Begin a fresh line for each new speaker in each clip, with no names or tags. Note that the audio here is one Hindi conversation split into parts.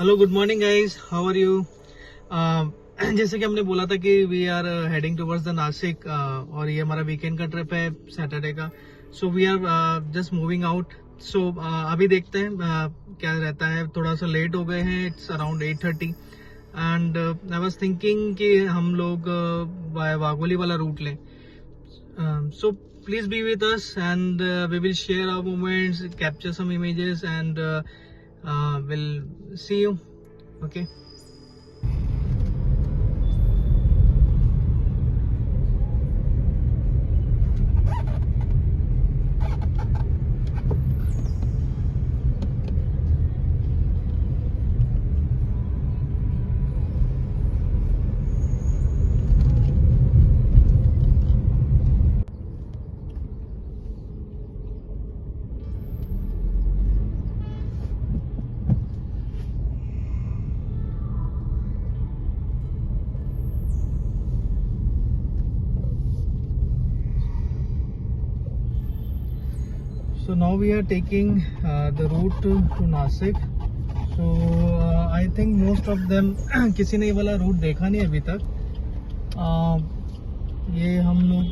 Hello, good morning guys, how are you. जैसे कि हमने बोला था कि we are heading towards the Nashik और ये हमारा वीकेंड का ट्रिप है सैटरडे का। So we are just moving out. सो अभी देखते हैं क्या रहता है। थोड़ा सा लेट हो गए हैं, it's around 8:30 and I was thinking कि हम लोग वाघोली वाला रूट लें। So please be with us and we will share our moments, capture some images and we'll see you. Okay. So now we are taking the route to Nasik. So I think most of them किसी ने ये वाला रूट देखा नहीं अभी तक। ये हम लोग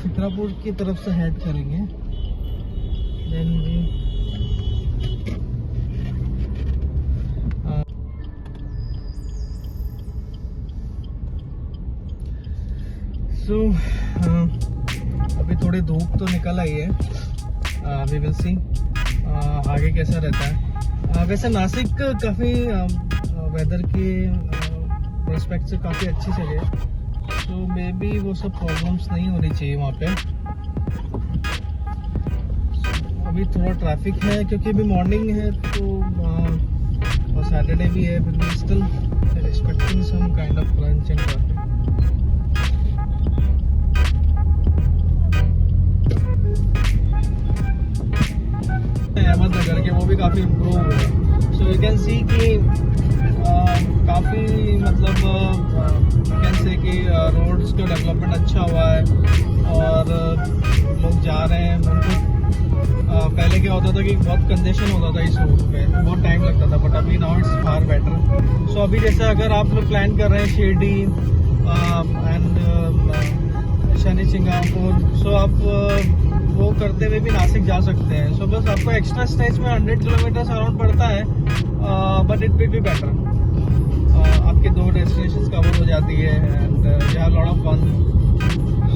शिक्रापुर की तरफ से हेड करेंगे। Then we अभी थोड़ी धूप तो निकल आई है। वी विल सी आगे कैसा रहता है। वैसे नासिक काफ़ी वेदर के पर्सपेक्ट से काफ़ी अच्छी जगह है। सो मे बी वो सब प्रॉब्लम्स नहीं होनी चाहिए वहाँ पे। अभी थोड़ा ट्रैफिक है क्योंकि अभी मॉर्निंग है तो और सैटरडे भी है, but we still expecting some kind of crunch and traffic. Ahmednagar के वो भी काफ़ी इम्प्रूव हुए। सो यू कैन सी कि काफ़ी मतलब यू कैन से कि रोड्स का डेवलपमेंट अच्छा हुआ है और लोग जा रहे हैं। उनको पहले क्या होता था कि बहुत कंजेशन होता था इस रूट पे, बहुत टाइम लगता था, बट अभी नाउ इट्स फार बेटर। सो अभी जैसे अगर आप लोग प्लान कर रहे हैं शिरडी एंड शनि सिंगापुर, सो आप वो करते हुए भी नासिक जा सकते हैं। सो बस आपको एक्स्ट्रा स्टेज में 100 किलोमीटर अराउंड पड़ता है, but it will be better. आपके 2 डेस्टिनेशंस कवर हो जाती है and you have lot of fun.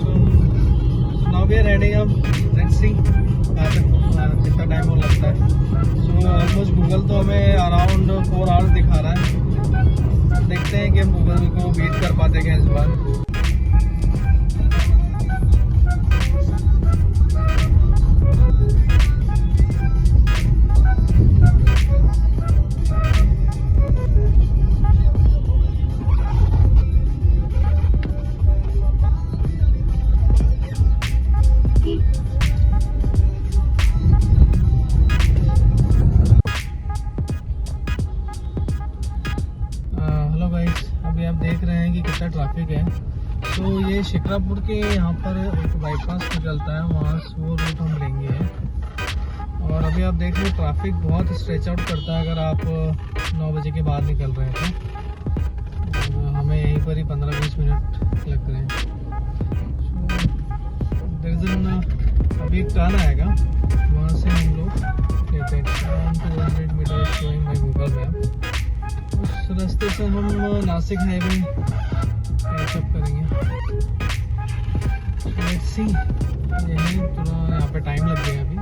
So now we are heading up, let's see कितना टाइम हो लगता है। सो ऑलमोस्ट गूगल तो हमें अराउंड 4 आवर्स दिखा रहा है। देखते हैं कि हम गूगल को बीट कर पाते हैं इस बार। आप देख रहे हैं कि कितना ट्रैफिक है। तो ये शिक्रापुर के यहाँ पर एक बाईपास निकलता है, वहाँ से वो रूट हम लेंगे। और अभी आप देख रहे हैं ट्रैफिक बहुत स्ट्रेच आउट करता है अगर आप 9 बजे के बाद निकल रहे हैं तो हमें यहीं पर ही 15-20 मिनट लग रहे हैं। अभी एक टर्न आएगा, वहाँ से हम लोग लेते हैं 200 metre showing by Google map. उस रास्ते से हम नासिक हाईवे कैचअप करेंगे। लेट्स सी, यही थोड़ा यहाँ पे टाइम लग गया अभी।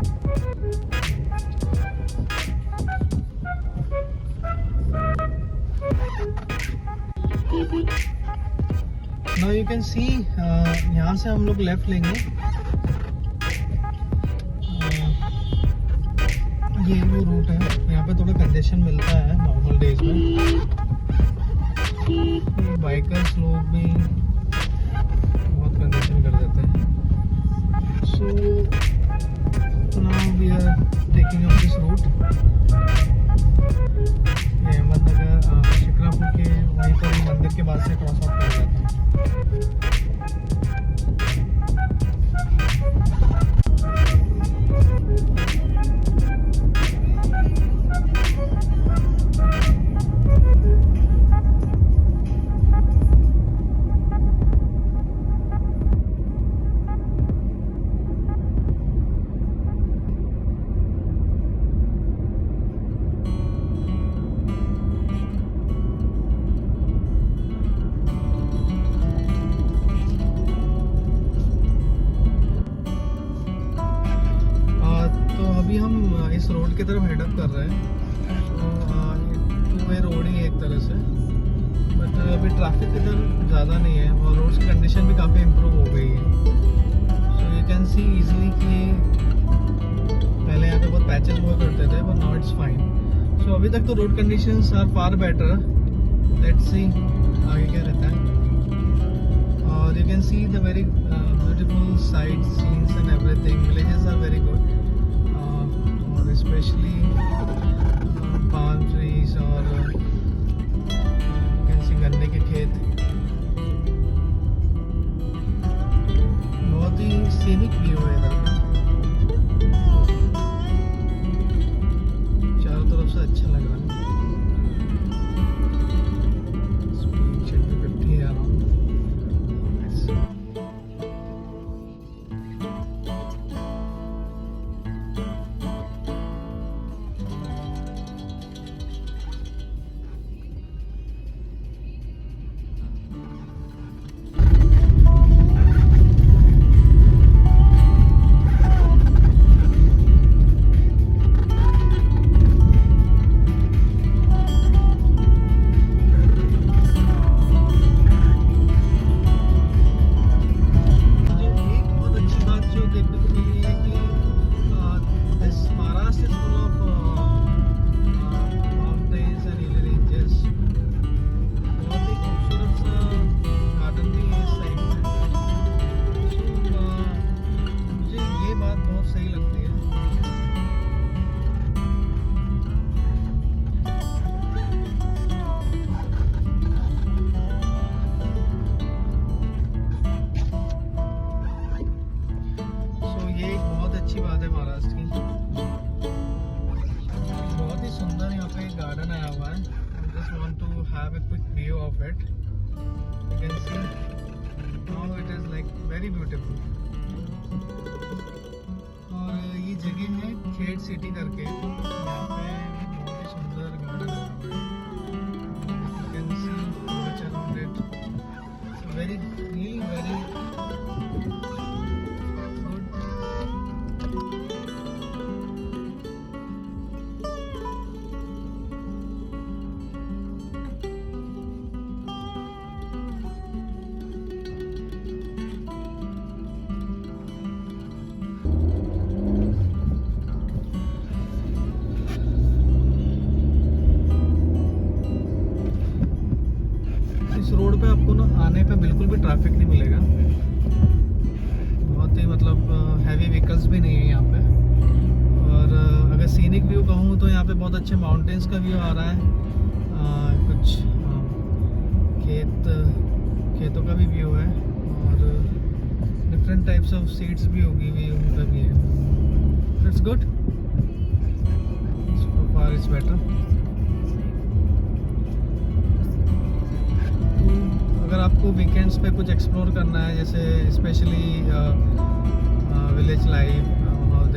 नाउ यू कैन सी यहाँ से हम लोग लेफ्ट लेंगे। ये वो रूट है, यहाँ पे थोड़ा कंजेशन मिलता है नॉर्मल डेज में। बाइकर्स लोग भी बहुत कंजेशन कर देते हैं। So now we are taking up this route. ये अहमदनगर शिक्रापुर के वहीं पर मंदिर के बाद से क्रॉस आउट कर जाता है। की तरफ हेडअप कर रहे हैं। तो टू वे रोड ही है एक तरह से, बट अभी ट्रैफिक इधर ज़्यादा नहीं है और रोड्स की कंडीशन भी काफ़ी इम्प्रूव हो गई है। So you can see easily कि पहले यहाँ पे बहुत पैचेस हुआ करते थे, बट नाउ इट्स फाइन। सो अभी तक तो road conditions are far better. Let's see आगे क्या रहता है। और you can see the very beautiful sight scenes and everything. Villages are very good, और स्पेशली पाम ट्रीज और यू कैन सी गन्ने के खेत। बहुत ही सीनिक व्यू है इधर का, चारों तरफ से अच्छा लग रहा है। अच्छी बात है महाराष्ट्र की। बहुत ही सुंदर यहाँ पे एक गार्डन आया हुआ है। I just want to have a quick view of it. You can see how it is like very beautiful. और ये जगह है खेड सिटी करके, यहाँ पे बहुत ही सुंदर गार्डन आया हुआ है। You can see much around it. It's very green, very road पे आपको ना आने पे बिल्कुल भी ट्रैफिक नहीं मिलेगा। बहुत ही मतलब हैवी व्हीकल्स भी नहीं है यहाँ पे। और अगर सीनिक व्यू कहूँ तो यहाँ पे बहुत अच्छे माउंटेन्स का व्यू आ रहा है। कुछ खेतों का भी व्यू है और डिफरेंट टाइप्स ऑफ सीड्स भी होगी हुई उनका भी है। It's good, so far it's better. अगर आपको वीकेंड्स पे कुछ एक्सप्लोर करना है, जैसे स्पेशली विलेज लाइफ और the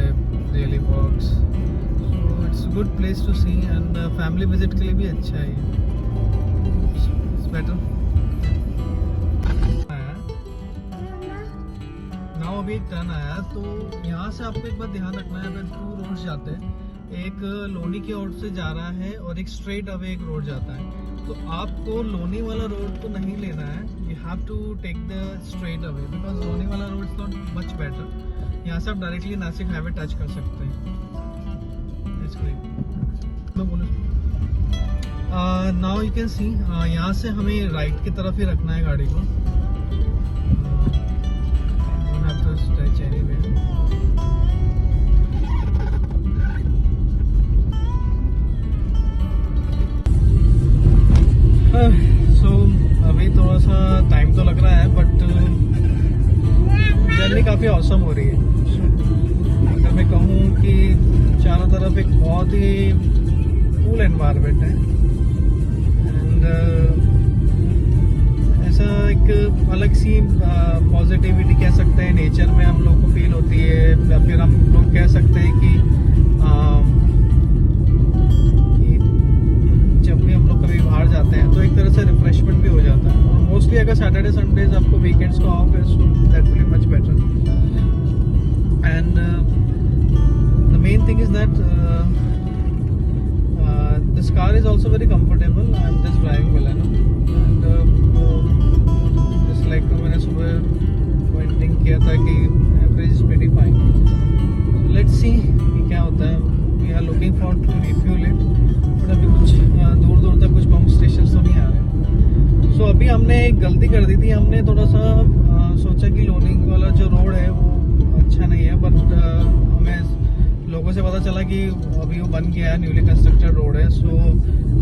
daily walks, so it's good place to see and family visit के लिए भी अच्छा है। It's better. नाउ अभी एक टर्न आया, तो यहाँ से आपको एक बात ध्यान रखना है। अगर 2 रोड्स जाते हैं, एक लोनी की ओर से जा रहा है और एक स्ट्रेट अवे एक रोड जाता है। तो आपको लोनी वाला रोड तो नहीं लेना है, you have to take the straight away, because Loni वाला road is not much better. यहाँ से आप डायरेक्टली नासिक हाईवे टच कर सकते हैं। नाउ यू कैन सी यहाँ से हमें राइट की तरफ ही रखना है गाड़ी को। सो अभी थोड़ा सा टाइम तो लग रहा है, बट जर्नी काफ़ी औसम हो रही है। अगर मैं कहूँ कि चारों तरफ एक बहुत ही कूल एनवायरनमेंट है एंड ऐसा एक अलग सी पॉजिटिविटी कह सकते हैं नेचर में हम लोग को फील होती है, या फिर हम लोग कह सकते हैं कि जब भी हम लोग कभी बाहर जाते हैं तो एक तरह से रिफ्रेशमेंट भी हो जाता है। और मोस्टली अगर सैटरडे संडेज आपको वीकेंड्स को ऑफ है, so that will be much better. And the main thing is that this car is also very comfortable. I'm just driving Baleno, and just like मैंने सुबह pointing किया था कि average is pretty fine. So let's see कि क्या होता है. We are looking forward to refuel it, but अभी कुछ दूर दूर तक कुछ pump stations तो नहीं आ रहे. So अभी हमने एक गलती कर दी थी. हमने थोड़ा सा सोचा कि लोनिंग वाला जो रोड है वो अच्छा नहीं है, बट हमें लोगों से पता चला कि अभी वो बन गया है, न्यूली कंस्ट्रक्टेड रोड है. सो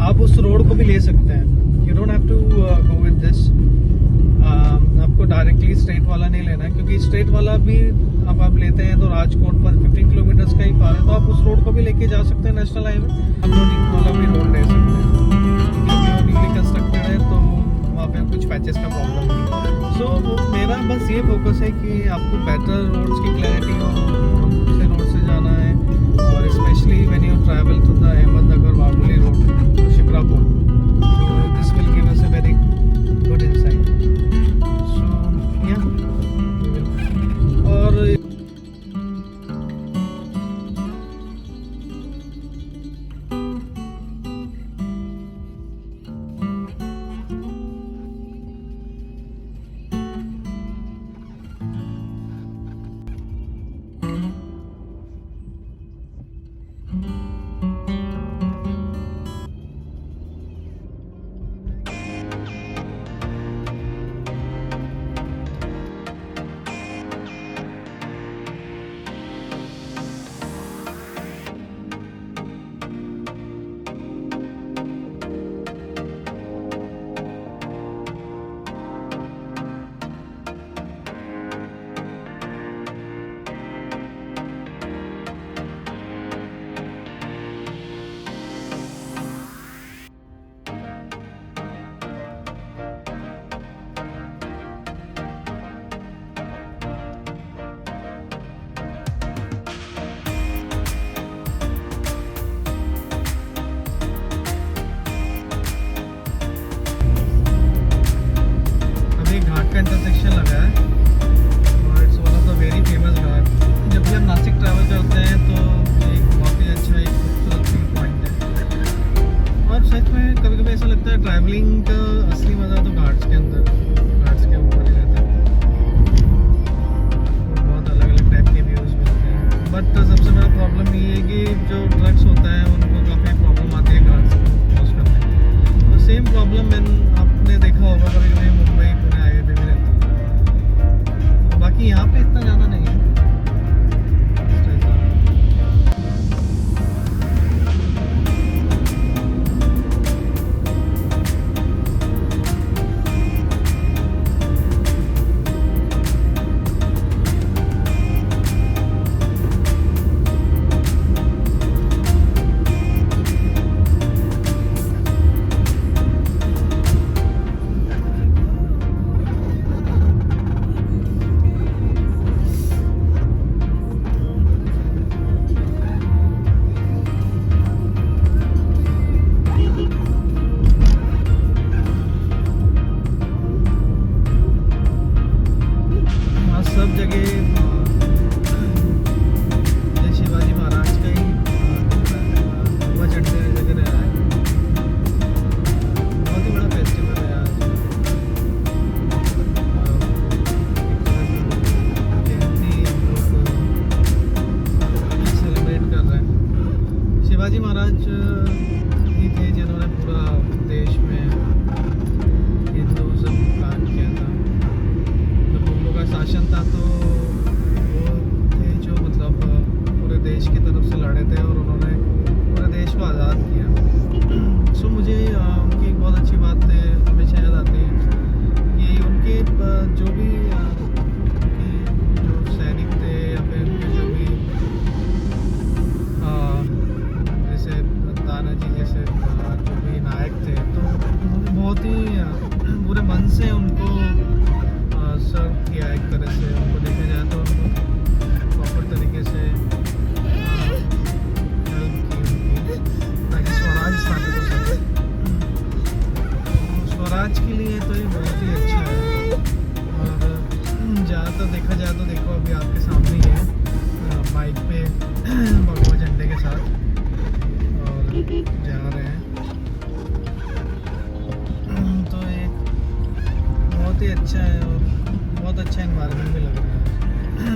आप उस रोड को भी ले सकते हैं. You don't have to go with this. आपको डायरेक्टली स्ट्रेट वाला नहीं लेना है, क्योंकि स्ट्रेट वाला भी अब आप लेते हैं तो राजकोट पर 15 किलोमीटर का ही पार है, तो आप उस रोड को भी लेके जा सकते हैं नेशनल हाईवे. आप लोनिंग वाला भी रोड ले सकते हैं, क्योंकि वो न्यूली कंस्ट्रक्टेड है तो वहाँ पे कुछ पैचेस का प्रॉब्लम नहीं. सो मेरा बस ये फोकस है कि आपको बेटर रोड्स की क्लैरिटी हो, कौन से रोड से जाना है, और specially when you travel to the Ahmednagar वाबुली road to Shikrapur. This will give us a very good insight. So yeah और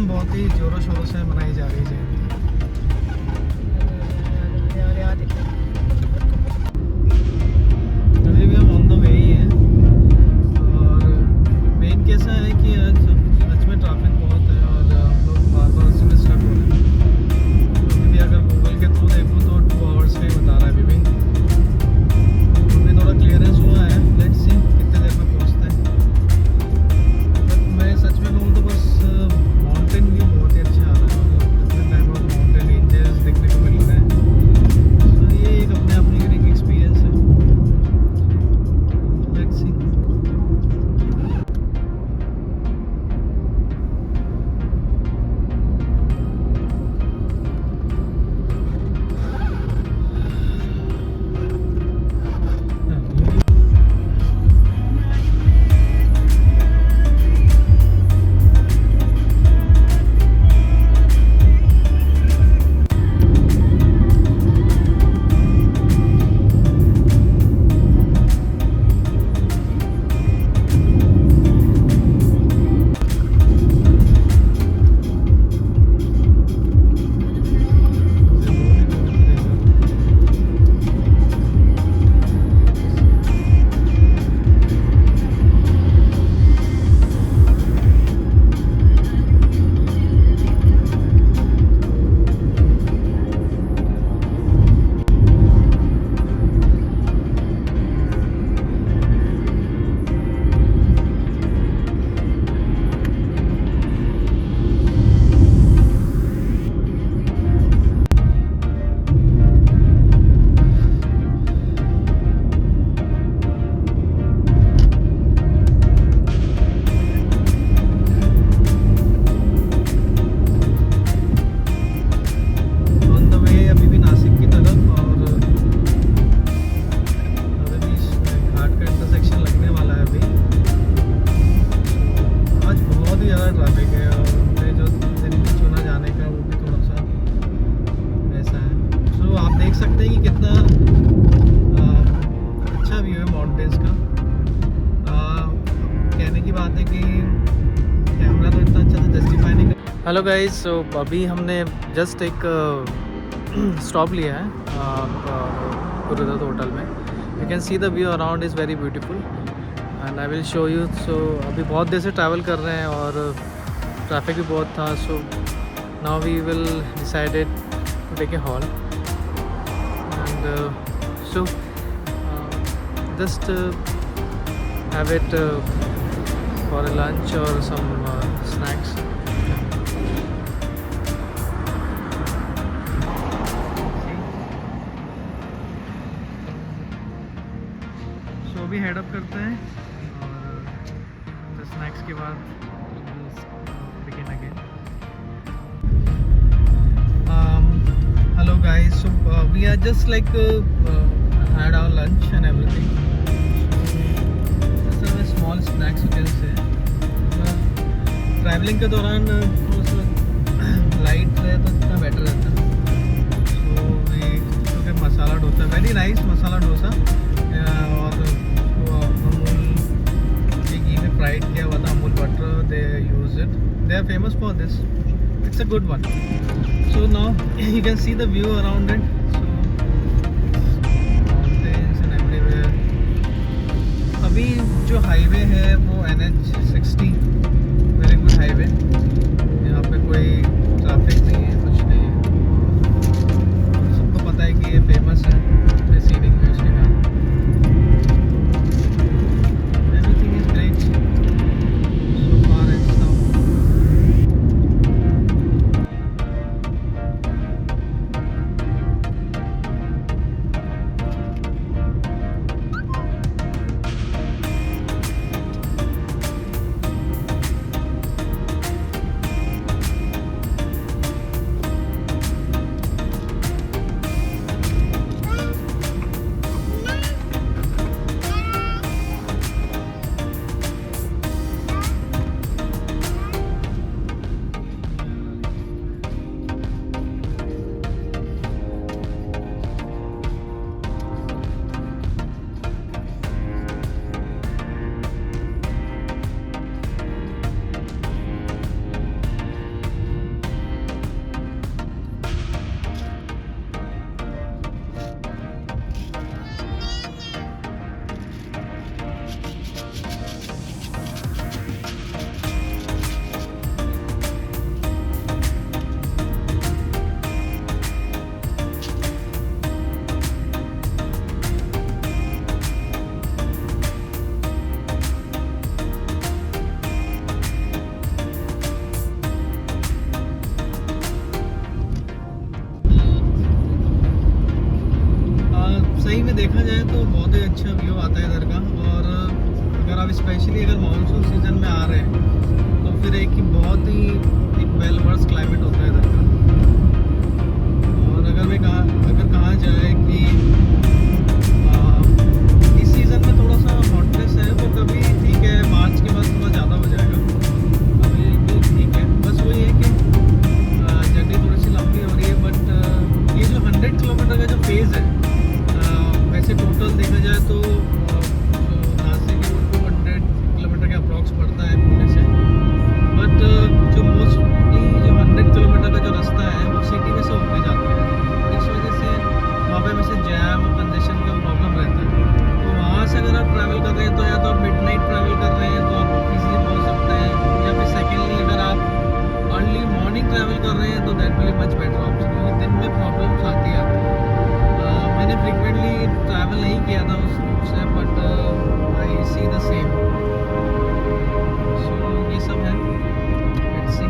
बहुत ही ज़ोरों शोरों से मनाई जा रही है। अभी भी हम ऑन द वे ही हैं और मेन कैसा है कि आज में ट्रैफिक बहुत है और हम लोग बार बार उसी में स्टक हो रहे हैं। तो अभी अगर गूगल के थ्रू देखूँ तो 2 आवर्स का ही बता रहा है अभी भी। अभी थोड़ा क्लियरेंस हुआ है, लेट्स सी कितने देर में पहुँचते हैं। बट मैं सच में कहूँ तो बस माउंटेन व्यू बहुत ही अच्छा आ रहा है, different type of mountain ranges देखने को मिल रहे हैं। तो ये एक अपने आप में यूनिक एक्सपीरियंस है। Let's see. Hello guys, so अभी हमने जस्ट एक स्टॉप लिया है कुरुदत होटल में। You can see the view around is very beautiful and I will show you. So अभी बहुत देर से ट्रैवल कर रहे हैं और ट्रैफिक भी बहुत था। So now we will decided to take a halt and so just have it for a lunch or some snacks. So अभी हेड अप करते हैं और स्नैक्स के बाद begin again. Hello guys, so we are just like had our lunch and everything. Small snacks you can say. Travelling के दौरान थोड़ा सा लाइट रहे तो इतना बेटर रहता है। तो we took masala dosa, very nice masala dosa, और अमूल के घी में फ्राइड किया हुआ था, Amul butter they use it, they are famous for this, it's a good one. So now you can see the view around it. अभी जो हाईवे है वो NH60, वेरी गुड हाईवे। यहाँ पे कोई ट्रैफिक नहीं है, कुछ नहीं है। सबको पता है कि ये फेमस है अपने सीनिक व्यूज के कारण। Everything is great so far and now. जाए तो बहुत ही अच्छा व्यू आता है इधर का। और अगर आप स्पेशली अगर मानसून सीजन में आ रहे हैं तो फिर एक ही बहुत ही एक वेल वर्स क्लाइमेट होता है इधर का। और अगर कहा जाए कि इस सीज़न में थोड़ा सा हॉटनेस है, वो कभी ठीक है, मार्च के बाद थोड़ा ज़्यादा हो जाएगा, अभी भी ठीक है। बस वही है कि जर्नी थोड़ी सी लंबी हो रही है। बट ये जो 100 किलोमीटर का जो फेज़ है, वैसे टोटल देखा जाए तो जो नासिक है वो 200 किलोमीटर के अप्रॉक्स पड़ता है पुणे से। बट जो मोस्टली जो 100 किलोमीटर का जो रास्ता है वो सिटी में से होके जाता है। इस वजह से वहाँ पे वैसे जैम और कंजेशन का प्रॉब्लम रहता है। तो वहाँ से अगर आप ट्रैवल कर रहे हैं तो या तो आप मिडनाइट ट्रैवल कर रहे हैं तो आप इजीली पहुँच सकते हैं, या फिर सेकेंडली अगर आप अर्ली मॉर्निंग ट्रैवल कर रहे हैं तो that will be much better option, क्योंकि दिन में प्रॉब्लम्स आती है। मैंने फ्रिक्वेंटली ट्रैवल नहीं किया था उस रूट से, but I see the same. So ये सब है, लेट्स सी।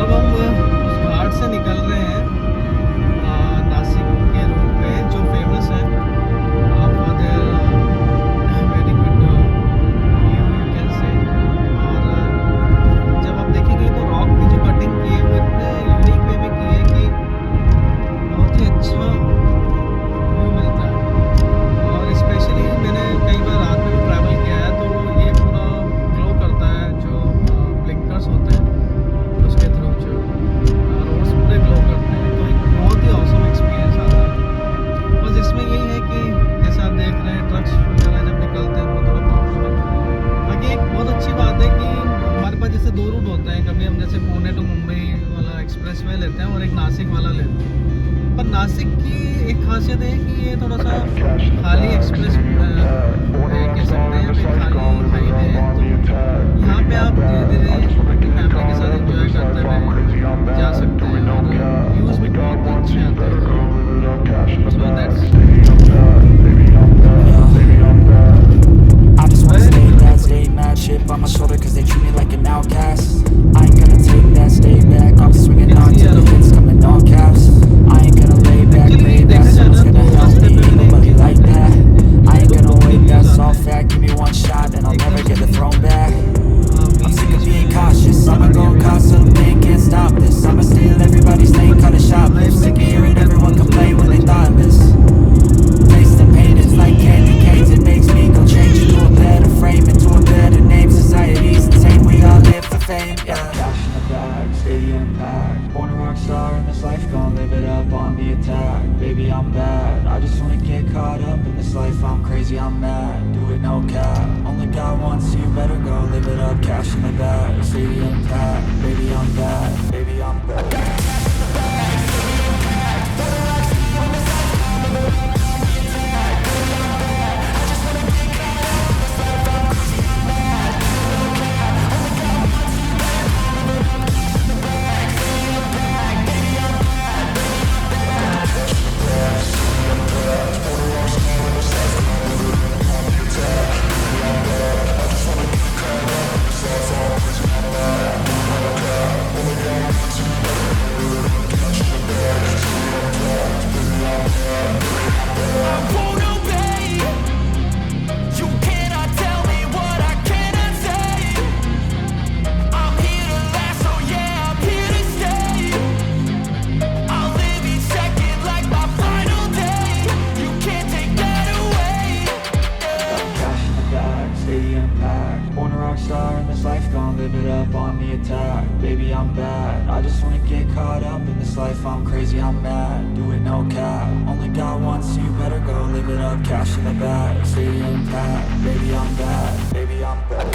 अब हम उस घाट से निकल रहे हैं नासिक के रूट पे, जो फेमस है। आप very good view you can say. और जब आप देखेंगे तो रॉक की जो कटिंग की है वो इतने यूनिक वे में की है कि बहुत ही अच्छा व्यू मिलता है। और स्पेशली मैंने कई बार रात में भी ट्रैवल किया है, तो ये पूरा ग्लो करता है, जो ब्लिंकर्स होते हैं उसके थ्रू जो रोड्स पूरे ग्लो करते हैं। तो एक बहुत ही ऑसम एक्सपीरियंस आता है। बस इसमें यही है कि जैसे आप देख रहे हैं ट्रक्स वगैरह जब निकलते हैं तो थोड़ा प्रॉब्लम है। बाकी एक बहुत अच्छी बात है कि हमारे पास जैसे 2 रूट होते हैं, कभी हम जैसे पुणे टू मुंबई वाला एक्सप्रेस वे लेते हैं और एक नासिक वाला लेते हैं। पर नासिक की एक खासियत है कि ये थोड़ा सा खाली एक्सप्रेस कह सकते हैं, फिर खाली हाईवे है। तो यहाँ पे आप धीरे धीरे अपनी फैमिली के साथ एंजॉय करते हुए जा सकते हैं और व्यूज़ भी बहुत अच्छे आते हैं। So that's
I just wanna stay that, stay mad, shit on my shoulder cause they treat me like an outcast. I ain't gonna take that, stay back, I'll be swinging on till the hits coming all caps. I ain't gonna lay back, pray that someone's gonna help me, ain't nobody like that. I ain't gonna wait, that's all fact, give me one shot and I'll never get the throne back. I'm sick of being cautious, I'ma go cause something, can't stop this. I'ma steal everybody's lane, cut a shoplift. Sick of hearing everyone complain when they thoughtless. Taste the pain, it's like candy canes, it makes me go change into a better frame, into a better name. Society's insane, we all live for fame, yeah. Cash in the bag, stadium packed. Born a rock star in this life, gon' live it up on the attack. Baby, I'm bad, I just wanna get caught up in this life. I'm crazy, I'm mad, do it no cap. Only got one, so you better go live it up. Cash in the bag, stadium packed. Baby, I'm bad, baby, I'm bad. Baby, I'm bad, I just wanna get caught up in this life. I'm crazy, I'm mad, do it no cap. Only got one, so you better go live it up. Cash in the bag, stadium packed. Baby, I'm bad, baby, I'm bad.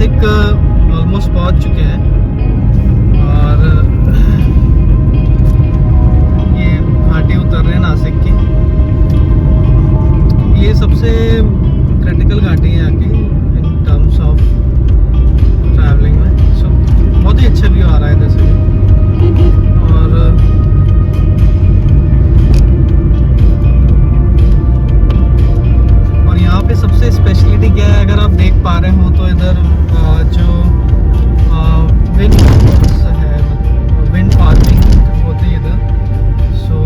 Nashik almost पहुंच चुके हैं और ये घाटी उतर रहे हैं नासिक की। ये सबसे क्रिटिकल घाटी है यहाँ की इन टर्म्स ऑफ ट्रैवलिंग में। सो बहुत ही अच्छा व्यू आ रहा है इधर से। और यहाँ पे सबसे स्पेशलिटी क्या है, अगर आप देख पा रहे हो तो इधर जो विंड है, विंड फार्मिंग होती है इधर। सो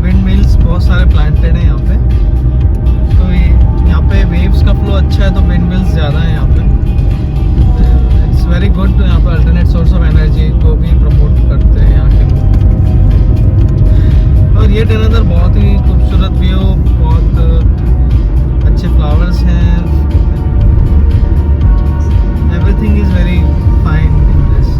विंड मिल्स बहुत सारे प्लांटेड हैं यहाँ पे। तो यहाँ पे वेव्स का फ्लो अच्छा है तो विंड मिल्स ज़्यादा है यहाँ पे। It's very good. यहाँ पे अल्टरनेट सोर्स ऑफ एनर्जी को भी प्रमोट करते हैं यहाँ के लोग। और ये अनदर बहुत ही खूबसूरत व्यू, बहुत अच्छे फ्लावर्स हैं। Everything is very fine in this.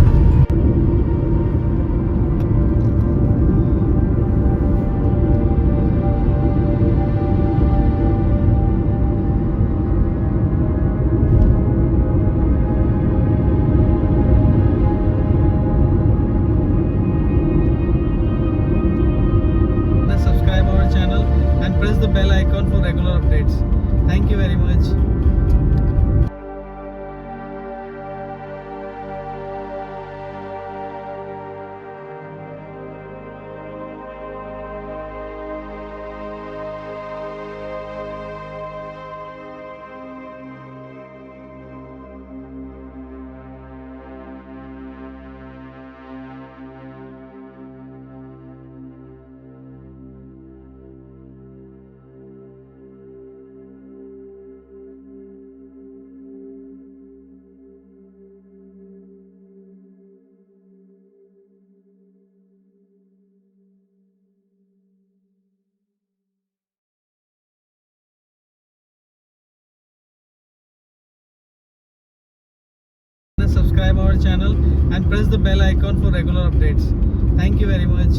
Subscribe our channel and press the bell icon for regular updates. Thank you very much. Subscribe our channel and press the bell icon for regular updates. Thank you very much.